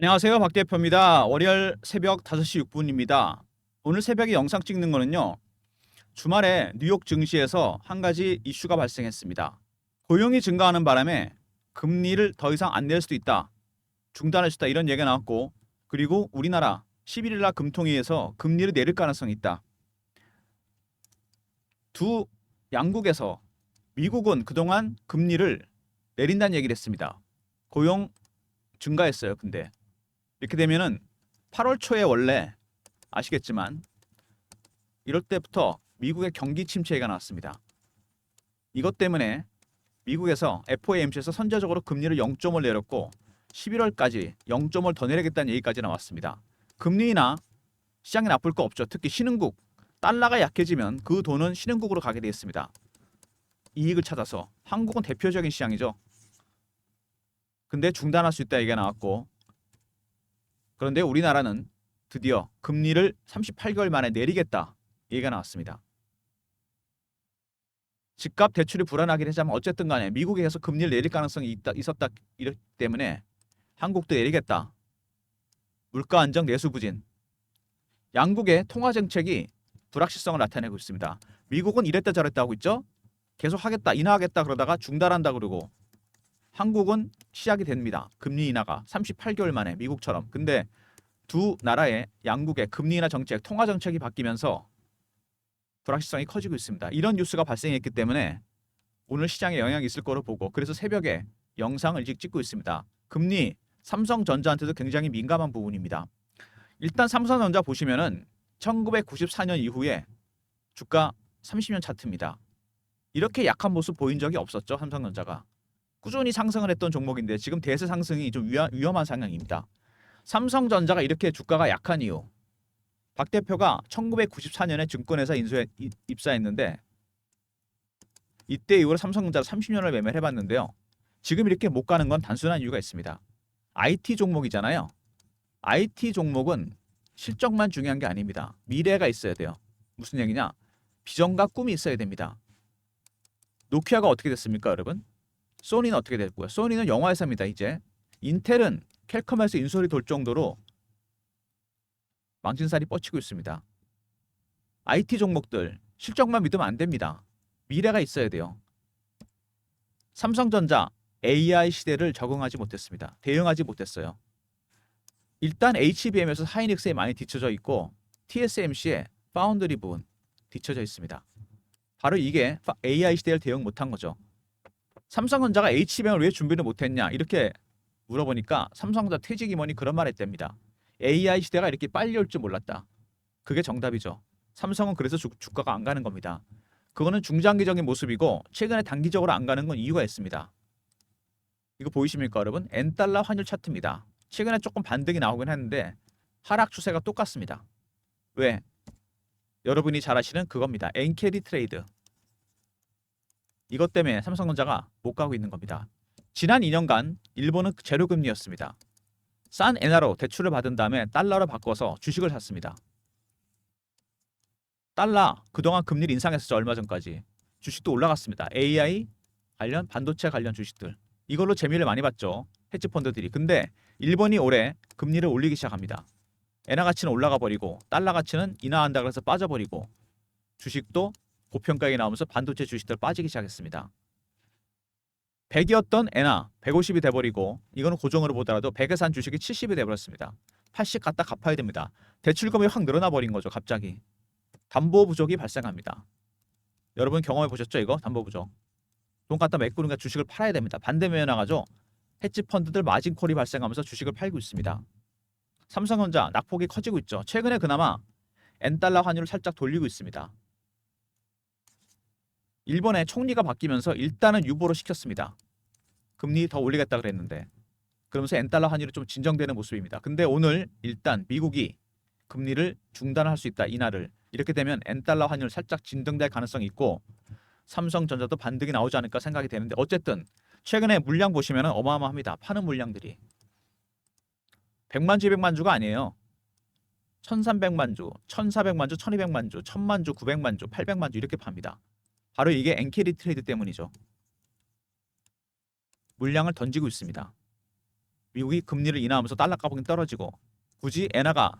안녕하세요. 박 대표입니다. 월요일 새벽 5시 6분입니다. 오늘 새벽에 영상 찍는 거는요. 주말에 뉴욕 증시에서 한 가지 이슈가 발생했습니다. 고용이 증가하는 바람에 금리를 더 이상 안 낼 수도 있다. 중단할 수 있다. 이런 얘기가 나왔고, 그리고 우리나라 11일 날 금통위에서 금리를 내릴 가능성이 있다. 두 양국에서 미국은 그동안 금리를 내린다는 얘기를 했습니다. 고용 증가했어요. 근데 이렇게 되면은 8월 초에 원래 아시겠지만 이럴 때부터 미국의 경기 침체가 나왔습니다. 이것 때문에 미국에서 FOMC에서 선제적으로 금리를 0.5를 내렸고 11월까지 0.5를 더 내리겠다는 얘기까지 나왔습니다. 금리나 시장에 나쁠 거 없죠. 특히 신흥국, 달러가 약해지면 그 돈은 신흥국으로 가게 되었습니다. 이익을 찾아서 한국은 대표적인 시장이죠. 근데 중단할 수 있다 얘기가 나왔고, 그런데 우리나라는 드디어 금리를 38개월 만에 내리겠다 얘기가 나왔습니다. 집값 대출이 불안하긴 하지만 어쨌든 간에 미국에 계속 금리를 내릴 가능성이 있었다 이렇기 때문에 한국도 내리겠다. 물가 안정 내수 부진. 양국의 통화 정책이 불확실성을 나타내고 있습니다. 미국은 이랬다 저랬다 하고 있죠. 계속 하겠다 인하하겠다 그러다가 중단한다 그러고, 한국은 시작이 됩니다. 금리 인하가 38개월 만에 미국처럼. 근데 두 나라의 양국의 금리 인하 정책, 통화 정책이 바뀌면서 불확실성이 커지고 있습니다. 이런 뉴스가 발생했기 때문에 오늘 시장에 영향이 있을 거로 보고, 그래서 새벽에 영상을 일찍 찍고 있습니다. 금리 삼성전자한테도 굉장히 민감한 부분입니다. 일단 삼성전자 보시면은 1994년 이후에 주가 30년 차트입니다. 이렇게 약한 모습 보인 적이 없었죠. 삼성전자가 꾸준히 상승을 했던 종목인데 지금 대세 상승이 좀 위험한 상황입니다. 삼성전자가 이렇게 주가가 약한 이유, 박 대표가 1994년에 증권회사 입사했는데 이때 이후로 삼성전자를 30년을 매매를 해봤는데요. 지금 이렇게 못 가는 건 단순한 이유가 있습니다. IT 종목이잖아요. IT 종목은 실적만 중요한 게 아닙니다. 미래가 있어야 돼요. 무슨 얘기냐? 비전과 꿈이 있어야 됩니다. 노키아가 어떻게 됐습니까, 여러분? 소니는 어떻게 됐고요? 소니는 영화 회사입니다, 이제. 인텔은 캘컴에서 인수를 돌 정도로 망신살이 뻗치고 있습니다. IT 종목들 실적만 믿으면 안 됩니다. 미래가 있어야 돼요. 삼성전자 AI 시대를 적응하지 못했습니다. 대응하지 못했어요. 일단 HBM에서 하이닉스에 많이 뒤쳐져 있고 TSMC의 파운드리 부분 뒤쳐져 있습니다. 바로 이게 AI 시대를 대응 못한 거죠. 삼성전자가 HBM을 왜 준비를 못했냐 이렇게 물어보니까 삼성전자 퇴직 임원이 그런 말 했답니다. AI 시대가 이렇게 빨리 올 줄 몰랐다. 그게 정답이죠. 삼성은 그래서 주가가 안 가는 겁니다. 그거는 중장기적인 모습이고 최근에 단기적으로 안 가는 건 이유가 있습니다. 이거 보이십니까 여러분? 엔달러 환율 차트입니다. 최근에 조금 반등이 나오긴 했는데 하락 추세가 똑같습니다. 왜? 여러분이 잘 아시는 그겁니다. 엔캐리 트레이드. 이것 때문에 삼성전자가 못 가고 있는 겁니다. 지난 2년간 일본은 제로금리였습니다. 싼 엔화로 대출을 받은 다음에 달러로 바꿔서 주식을 샀습니다. 달러 그동안 금리를 인상했었죠. 얼마 전까지. 주식도 올라갔습니다. AI 관련 반도체 관련 주식들. 이걸로 재미를 많이 봤죠. 헤지펀드들이. 근데 일본이 올해 금리를 올리기 시작합니다. 엔화 가치는 올라가 버리고 달러 가치는 인하한다 그래서 빠져버리고 주식도 고평가에 나오면서 반도체 주식들 빠지기 시작했습니다. 100이었던 엔화 150이 돼버리고, 이거는 고정으로 보더라도 100에 산 주식이 70이 돼버렸습니다. 80 갖다 갚아야 됩니다. 대출금이 확 늘어나 버린 거죠. 갑자기. 담보 부족이 발생합니다. 여러분 경험해 보셨죠? 이거 담보 부족. 돈 갖다 메꾸니까 주식을 팔아야 됩니다. 반대면에 나가죠. 헤지펀드들 마진콜이 발생하면서 주식을 팔고 있습니다. 삼성전자 낙폭이 커지고 있죠. 최근에 그나마 엔달러 환율을 살짝 돌리고 있습니다. 일본의 총리가 바뀌면서 일단은 유보를 시켰습니다. 금리 더 올리겠다 그랬는데, 그러면서 엔달러 환율이 좀 진정되는 모습입니다. 근데 오늘 일단 미국이 금리를 중단할 수 있다, 인하를. 이렇게 되면 엔달러 환율 살짝 진정될 가능성이 있고 삼성전자도 반등이 나오지 않을까 생각이 되는데, 어쨌든 최근에 물량 보시면 어마어마합니다. 파는 물량들이 100만 주, 200만 주가 아니에요. 1300만 주, 1400만 주, 1200만 주, 1000만 주, 900만 주, 800만 주 이렇게 팝니다. 바로 이게 엔캐리 트레이드 때문이죠. 물량을 던지고 있습니다. 미국이 금리를 인하하면서 달러 가격이 떨어지고 굳이 엔화가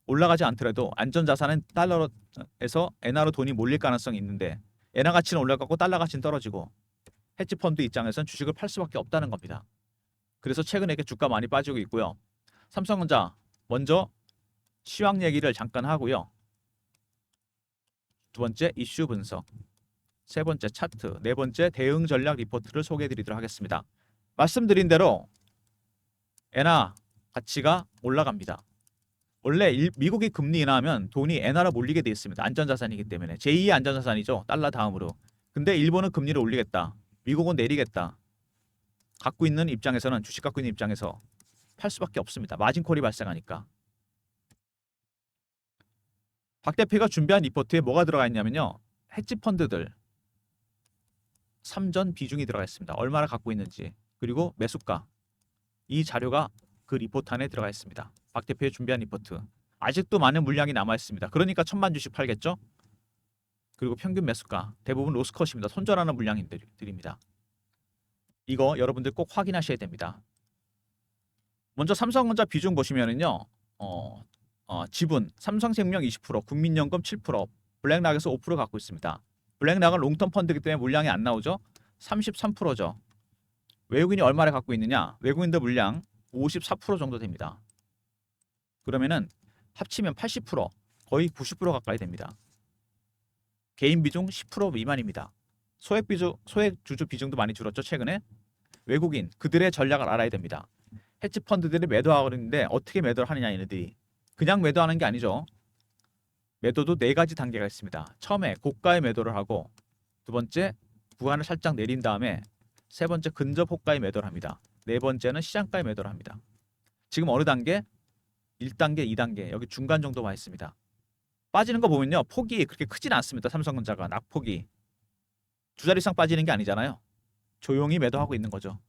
올라가지 않더라도 안전자산은 달러에서 엔화로 돈이 몰릴 가능성이 있는데 엔화 가치는 올라가고 달러 가치는 떨어지고 헤지펀드 입장에서는 주식을 팔 수밖에 없다는 겁니다. 그래서 최근에 이렇게 주가 많이 빠지고 있고요. 삼성전자 먼저 시황 얘기를 잠깐 하고요. 두 번째 이슈 분석, 세 번째 차트, 네 번째 대응 전략 리포트를 소개해 드리도록 하겠습니다. 말씀드린 대로 엔화 가치가 올라갑니다. 원래 미국이 금리 인하하면 돈이 엔화로 몰리게 돼 있습니다. 안전자산이기 때문에 제2의 안전자산이죠. 달러 다음으로. 근데 일본은 금리를 올리겠다. 미국은 내리겠다. 갖고 있는 입장에서는 주식 갖고 있는 입장에서 팔 수밖에 없습니다. 마진콜이 발생하니까. 박 대표가 준비한 리포트에 뭐가 들어가 있냐면요. 헤지 펀드들 3전 비중이 들어가 있습니다. 얼마나 갖고 있는지 그리고 매수가 이 자료가 그 리포트 안에 들어가 있습니다. 박 대표의 준비한 리포트. 아직도 많은 물량이 남아 있습니다. 그러니까 1000만 주식 팔겠죠? 그리고 평균 매수가 대부분 로스컷입니다. 손절하는 물량들입니다. 이거 여러분들 꼭 확인하셔야 됩니다. 먼저 삼성전자 비중 보시면은요. 지분 삼성생명 20%, 국민연금 7%, 블랙락에서 5% 갖고 있습니다. 블랙락은 롱텀 펀드이기 때문에 물량이 안 나오죠. 33%죠. 외국인이 얼마를 갖고 있느냐? 외국인들 물량 54% 정도 됩니다. 그러면은 합치면 80%, 거의 90% 가까이 됩니다. 개인 비중 10% 미만입니다. 소액 주주 비중도 많이 줄었죠, 최근에. 외국인 그들의 전략을 알아야 됩니다. 헤지 펀드들이 매도하고 있는데 어떻게 매도를 하느냐, 얘네들이. 그냥 매도하는 게 아니죠. 매도도 네 가지 단계가 있습니다. 처음에 고가의 매도를 하고, 두 번째 구간을 살짝 내린 다음에, 세 번째 근접 호가의 매도를 합니다. 네 번째는 시장가의 매도를 합니다. 지금 어느 단계? 1단계, 2단계, 여기 중간 정도가 있습니다. 빠지는 거 보면요, 폭이 그렇게 크진 않습니다. 삼성전자가 낙폭이 두 자리 이상 빠지는 게 아니잖아요. 조용히 매도하고 있는 거죠.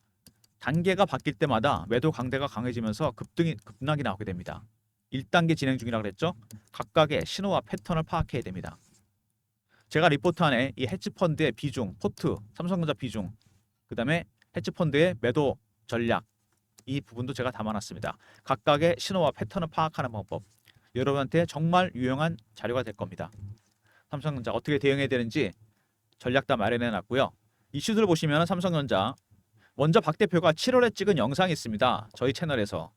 단계가 바뀔 때마다 매도 강대가 강해지면서 급락이 나오게 됩니다. 1단계 진행 중이라고 그랬죠. 각각의 신호와 패턴을 파악해야 됩니다. 제가 리포트 안에 이 헤지펀드의 비중, 포트, 삼성전자 비중, 그 다음에 헤지펀드의 매도 전략, 이 부분도 제가 담아놨습니다. 각각의 신호와 패턴을 파악하는 방법, 여러분한테 정말 유용한 자료가 될 겁니다. 삼성전자 어떻게 대응해야 되는지 전략 다 마련해놨고요. 이슈들 보시면 삼성전자 먼저 박 대표가 7월에 찍은 영상이 있습니다. 저희 채널에서.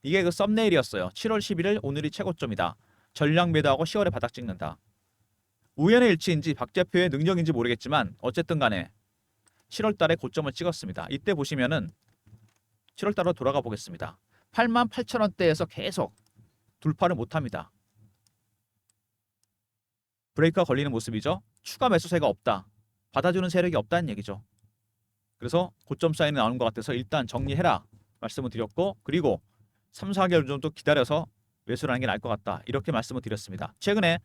이게 그 썸네일이었어요. 7월 11일 오늘이 최고점이다. 전략 매도하고 10월에 바닥 찍는다. 우연의 일치인지 박 대표의 능력인지 모르겠지만 어쨌든 간에 7월 달에 고점을 찍었습니다. 이때 보시면은 7월 달로 돌아가 보겠습니다. 88,000원대에서 계속 돌파를 못합니다. 브레이크가 걸리는 모습이죠. 추가 매수세가 없다. 받아주는 세력이 없다는 얘기죠. 그래서 고점 사인이 나오는 것 같아서 일단 정리해라 말씀을 드렸고, 그리고 3, 4개월 정도 기다려서 매수를 하는 게 나을 것 같다, 이렇게 말씀을 드렸습니다. 최근에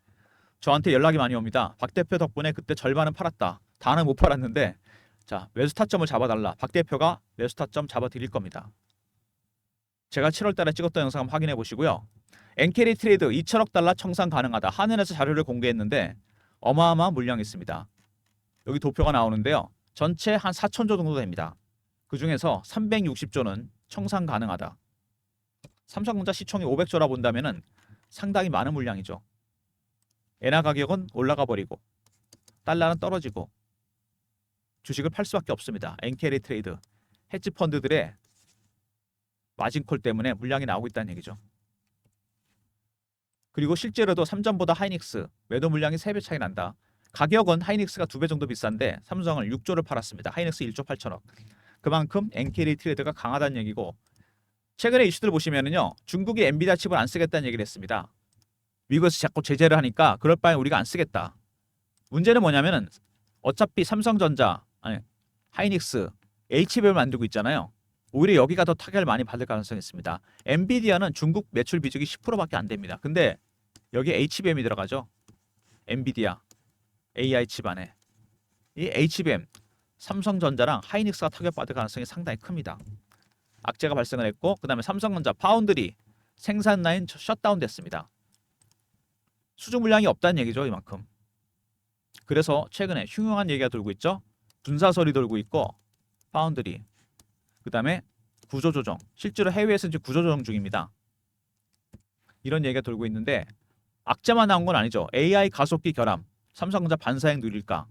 저한테 연락이 많이 옵니다. 박 대표 덕분에 그때 절반은 팔았다. 다는 못 팔았는데 자, 매수 타점을 잡아달라. 박 대표가 매수 타점 잡아드릴 겁니다. 제가 7월 달에 찍었던 영상 한번 확인해 보시고요. 엔캐리 트레이드 2천억 달러 청산 가능하다. 한은에서 자료를 공개했는데 어마어마한 물량이 있습니다. 여기 도표가 나오는데요. 전체 한 4천조 정도 됩니다. 그 중에서 360조는 청산 가능하다. 삼성전자 시총이 500조라 본다면은 상당히 많은 물량이죠. 엔화 가격은 올라가 버리고 달러는 떨어지고 주식을 팔 수밖에 없습니다. 엔캐리 트레이드, 헤지 펀드들의 마진콜 때문에 물량이 나오고 있다는 얘기죠. 그리고 실제로도 삼전보다 하이닉스 매도 물량이 3배 차이 난다. 가격은 하이닉스가 2배 정도 비싼데 삼성을 6조를 팔았습니다. 하이닉스 1조 8천억. 그만큼 엔캐리 트레이드가 강하다는 얘기고, 최근에 이슈들 보시면은요, 중국이 엔비디아 칩을 안 쓰겠다는 얘기를 했습니다. 미국에서 자꾸 제재를 하니까 그럴 바에 우리가 안 쓰겠다. 문제는 뭐냐면은 어차피 삼성전자, 아니 하이닉스, HBM을 만들고 있잖아요. 오히려 여기가 더 타격을 많이 받을 가능성이 있습니다. 엔비디아는 중국 매출 비중이 10%밖에 안 됩니다. 근데 여기 HBM이 들어가죠. 엔비디아 AI 칩 안에 이 HBM, 삼성전자랑 하이닉스가 타격받을 가능성이 상당히 큽니다. 악재가 발생을 했고, 그 다음에 삼성전자 파운드리 생산 라인 셧다운 됐습니다. 수주 물량이 없다는 얘기죠, 이만큼. 그래서 최근에 흉흉한 얘기가 돌고 있죠. 분사설이 돌고 있고, 파운드리, 그 다음에 구조조정. 실제로 해외에서 이제 구조조정 중입니다. 이런 얘기가 돌고 있는데 악재만 나온 건 아니죠. AI 가속기 결함. 삼성전자 반사행 누릴까?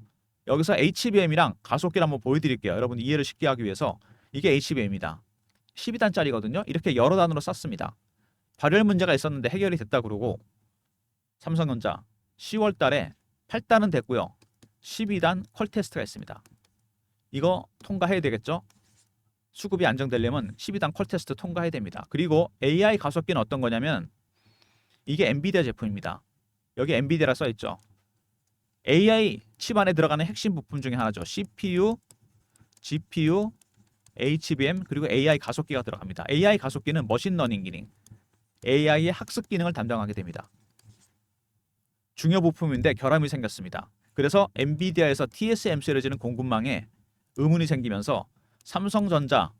여기서 HBM이랑 가속기를 한번 보여드릴게요. 여러분 이해를 쉽게 하기 위해서 이게 HBM이다. 12단짜리거든요. 이렇게 여러 단으로 쌌습니다. 발열 문제가 있었는데 해결이 됐다 그러고 삼성전자 10월 달에 8단은 됐고요. 12단 퀄 테스트가 있습니다. 이거 통과해야 되겠죠? 수급이 안정되려면 12단 퀄 테스트 통과해야 됩니다. 그리고 AI 가속기는 어떤 거냐면 이게 엔비디아 제품입니다. 여기 엔비디아라 써있죠. AI 칩 안에 들어가는 핵심 부품 중에 하나죠. CPU, GPU, HBM 그리고 AI 가속기가 들어갑니다. AI 가속기는 머신러닝 기능, AI의 학습 기능을 담당하게 됩니다. 중요 부품인데 결함이 생겼습니다. 그래서 엔비디아에서 TSMC를 지는 공급망에 의문이 생기면서 삼성전자,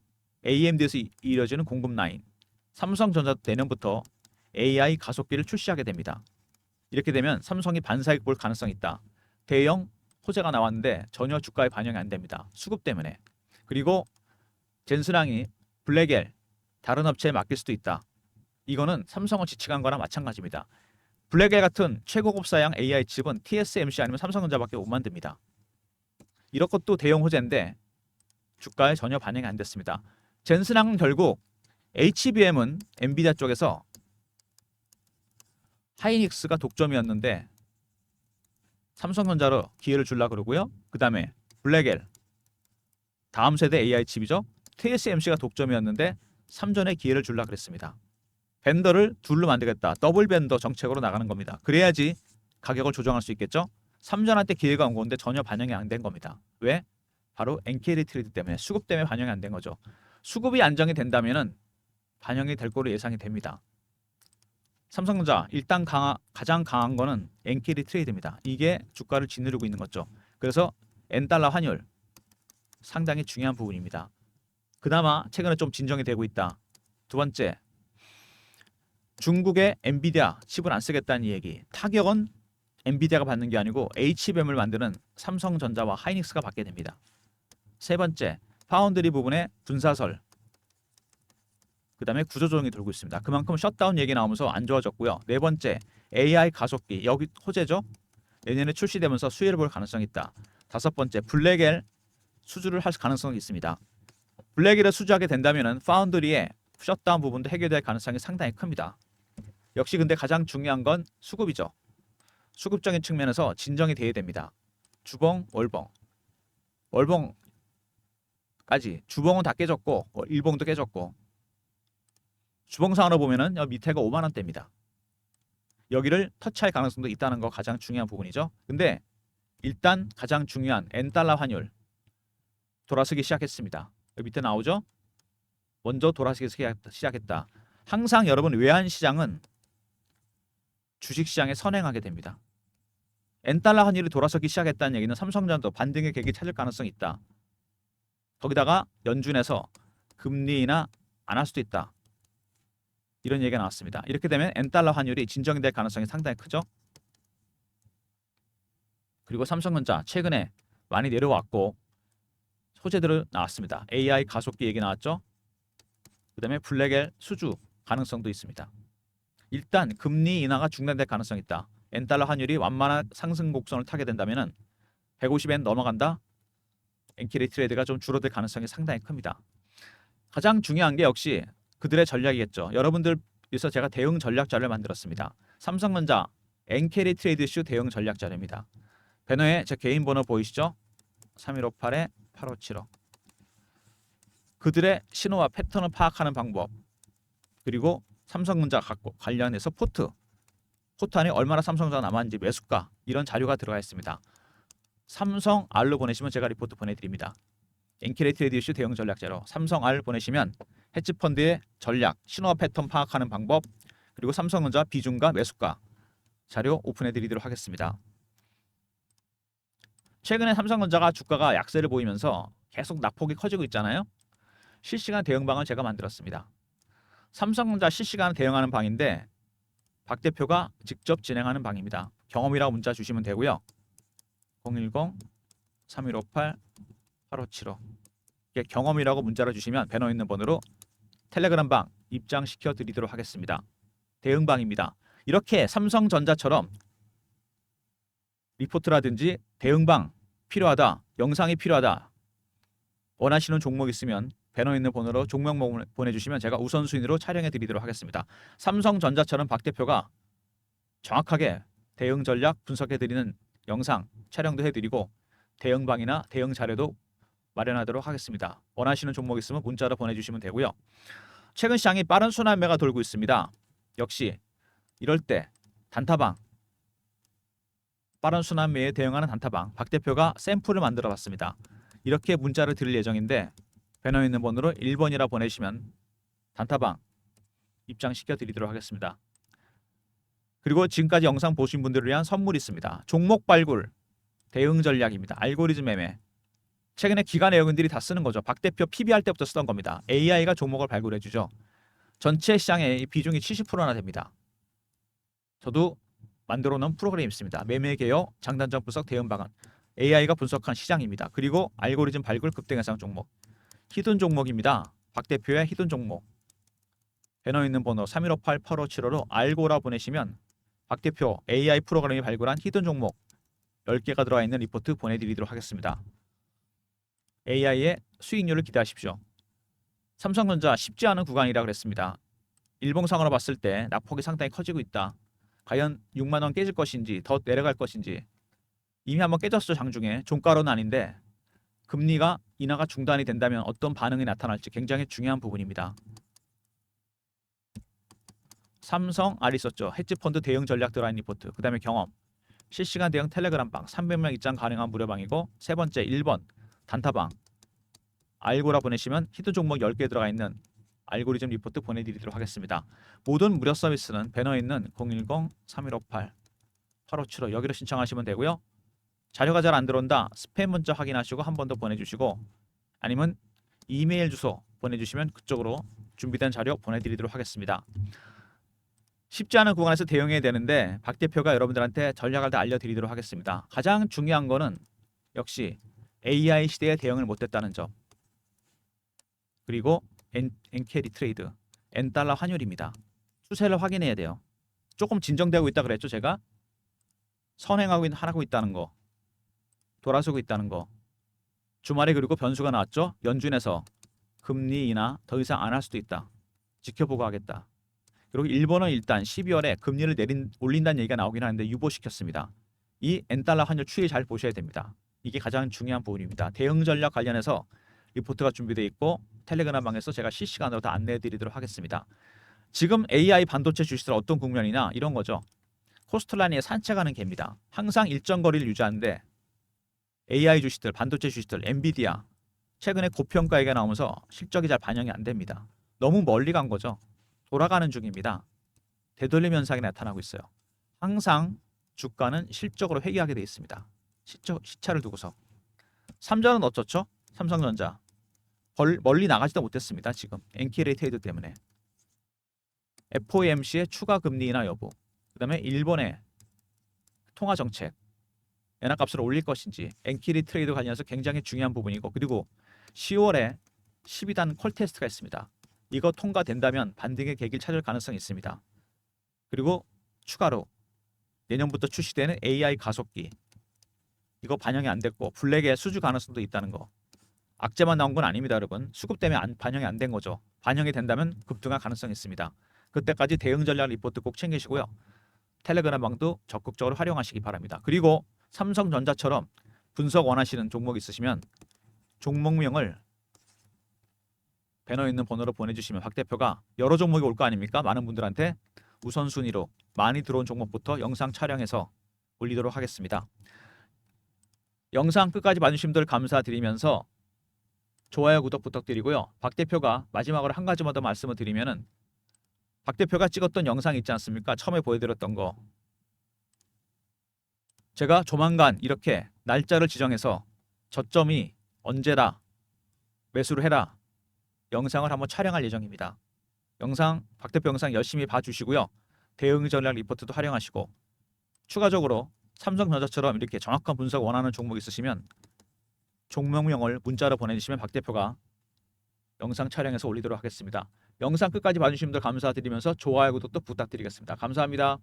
AMD에서 이뤄지는 공급 라인, 삼성전자 내년부터 AI 가속기를 출시하게 됩니다. 이렇게 되면 삼성이 반사익 볼 가능성이 있다. 대형 호재가 나왔는데 전혀 주가에 반영이 안 됩니다. 수급 때문에. 그리고 젠슨항이 블랙엘 다른 업체에 맡길 수도 있다. 이거는 삼성을 지칭한 거랑 마찬가지입니다. 블랙엘 같은 최고급 사양 AI 칩은 TSMC 아니면 삼성전자밖에 못 만듭니다. 이런 것도 대형 호재인데 주가에 전혀 반영이 안 됐습니다. 젠슨항은 결국 HBM은 엔비디아 쪽에서 하이닉스가 독점이었는데 삼성전자로 기회를 주려고 그러고요. 그 다음에 블랙엘 다음 세대 AI 칩이죠. TSMC가 독점이었는데 삼전에 기회를 주려고 그랬습니다. 벤더를 둘로 만들겠다. 더블 벤더 정책으로 나가는 겁니다. 그래야지 가격을 조정할 수 있겠죠. 삼전한테 기회가 온 건데 전혀 반영이 안 된 겁니다. 왜? 바로 NKD 트레이드 때문에 수급 때문에 반영이 안 된 거죠. 수급이 안정이 된다면은 반영이 될 거로 예상이 됩니다. 삼성전자 일단 가장 강한 거는 NKD 트레이드입니다. 이게 주가를 짓누르고 있는 거죠. 그래서 엔달러 환율 상당히 중요한 부분입니다. 그나마 최근에 좀 진정이 되고 있다. 두 번째, 중국의 엔비디아 칩을 안 쓰겠다는 얘기. 타격은 엔비디아가 받는 게 아니고 HBM을 만드는 삼성전자와 하이닉스가 받게 됩니다. 세 번째, 파운드리 부분에 분사설, 그 다음에 구조조정이 돌고 있습니다. 그만큼 셧다운 얘기 나오면서 안 좋아졌고요. 네 번째, AI 가속기, 여기 호재죠. 내년에 출시되면서 수혜를 볼 가능성이 있다. 다섯 번째, 블랙엘 수주를 할 가능성이 있습니다. 블랙엘을 수주하게 된다면 파운드리의 셧다운 부분도 해결될 가능성이 상당히 큽니다. 역시 근데 가장 중요한 건 수급이죠. 수급적인 측면에서 진정이 돼야 됩니다. 주봉, 월봉. 월봉까지 주봉은 다 깨졌고 일봉도 깨졌고 주봉상으로 보면은 밑에가 5만 원대입니다. 여기를 터치할 가능성도 있다는 거 가장 중요한 부분이죠. 근데 일단 가장 중요한 엔달러 환율 돌아서기 시작했습니다. 여기 밑에 나오죠? 먼저 돌아서기 시작했다. 항상 여러분 외환시장은 주식시장에 선행하게 됩니다. 엔달러 환율이 돌아서기 시작했다는 얘기는 삼성전자도 반등의 계기 찾을 가능성이 있다. 거기다가 연준에서 금리 인하 안 할 수도 있다. 이런 얘기가 나왔습니다. 이렇게 되면 엔달러 환율이 진정이 될 가능성이 상당히 크죠. 그리고 삼성전자 최근에 많이 내려왔고 소재들을 나왔습니다. AI 가속기 얘기 나왔죠. 그 다음에 블랙엘 수주 가능성도 있습니다. 일단 금리 인하가 중단될 가능성이 있다. 엔달러 환율이 완만한 상승 곡선을 타게 된다면 150엔 넘어간다. NKD 트레이드가 좀 줄어들 가능성이 상당히 큽니다. 가장 중요한 게 역시 그들의 전략이겠죠. 여러분들 위해서 제가 대응 전략 자료를 만들었습니다. 삼성전자 NKD 트레이드 이슈 대응 전략 자료입니다. 배너에 제 개인 번호 보이시죠? 3158-8575. 그들의 신호와 패턴을 파악하는 방법, 그리고 삼성전자 관련해서 포트 안에 얼마나 삼성전자가 남았는지 매수가 이런 자료가 들어가 있습니다. 삼성 R로 보내시면 제가 리포트 보내드립니다. NKD 트레이드 이슈 대응 전략 자료 삼성 R 보내시면 헤지펀드의 전략, 신호와 패턴 파악하는 방법, 그리고 삼성전자 비중과 매수가 자료 오픈해드리도록 하겠습니다. 최근에 삼성전자가 주가가 약세를 보이면서 계속 낙폭이 커지고 있잖아요. 실시간 대응방을 제가 만들었습니다. 삼성전자 실시간 대응하는 방인데 박 대표가 직접 진행하는 방입니다. 경험이라고 문자 주시면 되고요. 010-3158-8575 경험이라고 문자로 주시면 배너 있는 번호로 텔레그램방 입장시켜 드리도록 하겠습니다. 대응방입니다. 이렇게 삼성전자처럼 리포트라든지 대응방 필요하다, 영상이 필요하다, 원하시는 종목 있으면 배너 있는 번호로 종목 보내주시면 제가 우선순위로 촬영해 드리도록 하겠습니다. 삼성전자처럼 박 대표가 정확하게 대응 전략 분석해 드리는 영상 촬영도 해드리고 대응방이나 대응 자료도 마련하도록 하겠습니다. 원하시는 종목 있으면 문자로 보내주시면 되고요. 최근 시장이 빠른 순환매가 돌고 있습니다. 역시 이럴 때 단타방, 빠른 순환매에 대응하는 단타방, 박 대표가 샘플을 만들어 봤습니다. 이렇게 문자를 드릴 예정인데 배너 있는 번호로 1번이라 보내시면 단타방 입장시켜 드리도록 하겠습니다. 그리고 지금까지 영상 보신 분들을 위한 선물이 있습니다. 종목 발굴 대응 전략입니다. 알고리즘 매매. 최근에 기관 외국인들이 다 쓰는 거죠. 박 대표 PB 할 때부터 쓰던 겁니다. AI가 종목을 발굴해 주죠. 전체 시장의 비중이 70%나 됩니다. 저도 만들어 놓은 프로그램이 있습니다. 매매 개요, 장단점 분석, 대응 방안. AI가 분석한 시장입니다. 그리고 알고리즘 발굴 급등 예상 종목. 히든 종목입니다. 박 대표의 히든 종목. 배너 있는 번호 3158-8575로 알고라 보내시면 박 대표 AI 프로그램이 발굴한 히든 종목 10개가 들어가 있는 리포트 보내드리도록 하겠습니다. AI의 수익률을 기대하십시오. 삼성전자 쉽지 않은 구간이라고 그랬습니다. 일봉상으로 봤을 때 낙폭이 상당히 커지고 있다. 과연 6만원 깨질 것인지 더 내려갈 것인지 이미 한번 깨졌죠. 장중에. 종가로는 아닌데 금리가 인하가 중단이 된다면 어떤 반응이 나타날지 굉장히 중요한 부분입니다. 삼성 알이 있었죠. 헤지펀드 대응 전략 들어간 리포트. 그 다음에 경험. 실시간 대응 텔레그램방 300명 입장 가능한 무료방이고 세 번째 1번 단타방. 알고라 보내시면 히든 종목 10개 들어가 있는 알고리즘 리포트 보내드리도록 하겠습니다. 모든 무료 서비스는 배너에 있는 010-3158-8575 여기로 신청하시면 되고요. 자료가 잘 안 들어온다. 스팸 문자 확인하시고 한 번 더 보내주시고 아니면 이메일 주소 보내주시면 그쪽으로 준비된 자료 보내드리도록 하겠습니다. 쉽지 않은 구간에서 대응해야 되는데 박 대표가 여러분들한테 전략을 다 알려드리도록 하겠습니다. 가장 중요한 거는 역시 AI 시대에 대응을 못했다는 점. 그리고 엔캐리 트레이드, 엔달러 환율입니다. 추세를 확인해야 돼요. 조금 진정되고 있다 그랬죠 제가? 하고 있다는 거. 돌아서고 있다는 거. 주말에 그리고 변수가 나왔죠. 연준에서 금리 인하 더 이상 안 할 수도 있다. 지켜보고 하겠다. 그리고 일본은 일단 12월에 금리를 올린다는 얘기가 나오긴 하는데 유보시켰습니다. 이 엔달러 환율 추이 잘 보셔야 됩니다. 이게 가장 중요한 부분입니다. 대응 전략 관련해서 리포트가 준비되어 있고 텔레그램방에서 제가 실시간으로 다 안내해 드리도록 하겠습니다. 지금 AI 반도체 주식들 어떤 국면이냐 이런 거죠. 코스트라인에 산책하는 개입니다. 항상 일정 거리를 유지하는데 AI 주식들, 반도체 주식들, 엔비디아 최근에 고평가 얘기가 나오면서 실적이 잘 반영이 안 됩니다. 너무 멀리 간 거죠. 돌아가는 중입니다. 되돌림 현상이 나타나고 있어요. 항상 주가는 실적으로 회귀하게 되어 있습니다. 시차를 두고서. 삼전은 어쩌죠? 삼성전자 멀리 나가지도 못했습니다. 지금 엔캐리 트레이드 때문에. FOMC의 추가 금리 인하 여부, 그 다음에 일본의 통화 정책, 엔화값을 올릴 것인지 엔캐리 트레이드 관련해서 굉장히 중요한 부분이고, 그리고 10월에 12단 콜 테스트가 있습니다. 이거 통과된다면 반등의 계기를 찾을 가능성이 있습니다. 그리고 추가로 내년부터 출시되는 AI 가속기, 이거 반영이 안 됐고 블랙의 수주 가능성도 있다는 거. 악재만 나온 건 아닙니다, 여러분. 수급 때문에 반영이 안 된 거죠. 반영이 된다면 급등할 가능성이 있습니다. 그때까지 대응 전략 리포트 꼭 챙기시고요. 텔레그램방도 적극적으로 활용하시기 바랍니다. 그리고 삼성전자처럼 분석 원하시는 종목 있으시면 종목명을 배너 있는 번호로 보내주시면 박 대표가 여러 종목이 올 거 아닙니까? 많은 분들한테 우선순위로 많이 들어온 종목부터 영상 촬영해서 올리도록 하겠습니다. 영상 끝까지 봐주신 분들 감사드리면서 좋아요, 구독 부탁드리고요. 박 대표가 마지막으로 한 가지만 더 말씀을 드리면은 박 대표가 찍었던 영상 있지 않습니까? 처음에 보여드렸던 거. 제가 조만간 이렇게 날짜를 지정해서 저점이 언제라 매수를 해라 영상을 한번 촬영할 예정입니다. 박 대표 영상 열심히 봐주시고요. 대응 전략 리포트도 활용하시고 추가적으로 삼성전자처럼 이렇게 정확한 분석 원하는 종목 있으시면 종목명을 문자로 보내주시면 박 대표가 영상 촬영해서 올리도록 하겠습니다. 영상 끝까지 봐주신 분들 감사드리면서 좋아요, 구독도 부탁드리겠습니다. 감사합니다.